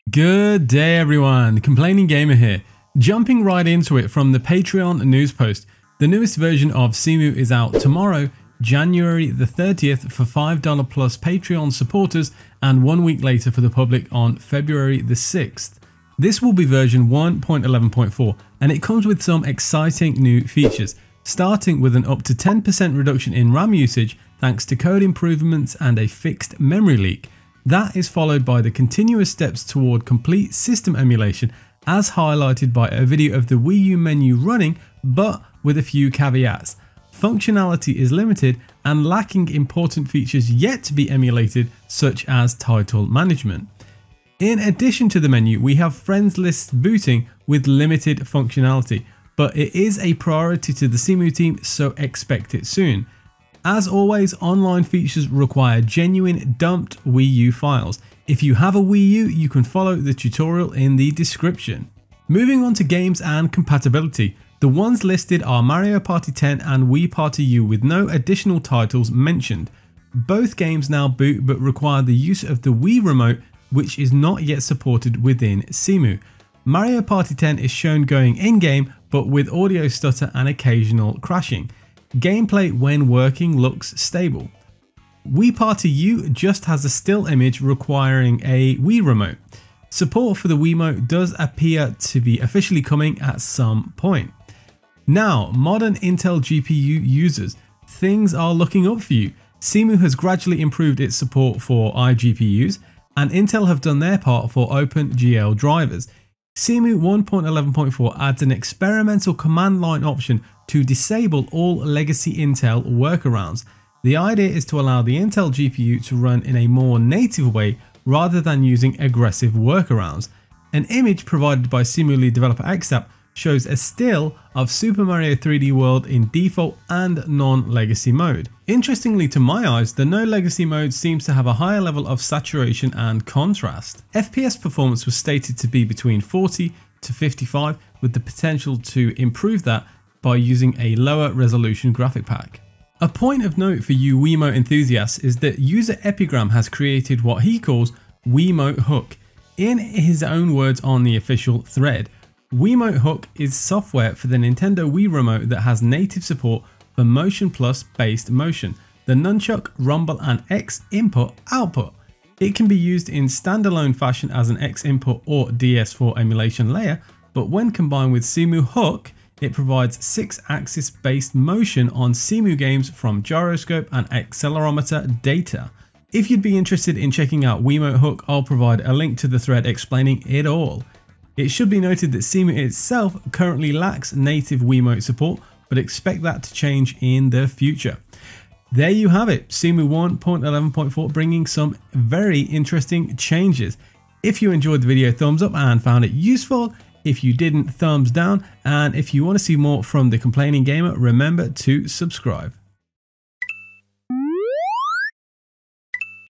Good day everyone, Complaining Gamer here. Jumping right into it from the Patreon news post, the newest version of Cemu is out tomorrow, January the 30th for $5 plus Patreon supporters and 1 week later for the public on February the 6th. This will be version 1.11.4 and it comes with some exciting new features, starting with an up to 10% reduction in RAM usage thanks to code improvements and a fixed memory leak. That is followed by the continuous steps toward complete system emulation as highlighted by a video of the Wii U menu running, but with a few caveats. Functionality is limited and lacking important features yet to be emulated, such as title management. In addition to the menu, we have friends lists booting with limited functionality, but it is a priority to the Cemu team, so expect it soon. As always, online features require genuine dumped Wii U files. If you have a Wii U, you can follow the tutorial in the description. Moving on to games and compatibility, the ones listed are Mario Party 10 and Wii Party U with no additional titles mentioned. Both games now boot but require the use of the Wii remote, which is not yet supported within Cemu. Mario Party 10 is shown going in-game but with audio stutter and occasional crashing. Gameplay when working looks stable. Wii Party U just has a still image requiring a Wii remote. Support for the Wiimote does appear to be officially coming at some point. Now, modern Intel GPU users, things are looking up for you. Cemu has gradually improved its support for iGPUs, and Intel have done their part for OpenGL drivers. Cemu 1.11.4 adds an experimental command line option to disable all legacy Intel workarounds. The idea is to allow the Intel GPU to run in a more native way rather than using aggressive workarounds. An image provided by Cemu lead developer XApp shows a still of Super Mario 3D World in default and non-legacy mode. Interestingly to my eyes, the no legacy mode seems to have a higher level of saturation and contrast. FPS performance was stated to be between 40 to 55 with the potential to improve that by using a lower resolution graphic pack. A point of note for you Wiimote enthusiasts is that user Epigram has created what he calls Wiimote Hook. In his own words on the official thread, Wiimote Hook is software for the Nintendo Wii remote that has native support for Motion Plus based motion, the nunchuck, rumble and X input output. It can be used in standalone fashion as an X input or DS4 emulation layer, but when combined with Cemu Hook, it provides 6-axis based motion on Cemu games from gyroscope and accelerometer data. If you'd be interested in checking out Wiimote Hook, I'll provide a link to the thread explaining it all. It should be noted that Cemu itself currently lacks native Wiimote support, but expect that to change in the future. There you have it, Cemu 1.11.4 bringing some very interesting changes. If you enjoyed the video, thumbs up and found it useful. If you didn't, thumbs down. And if you want to see more from the Complaining Gamer, remember to subscribe.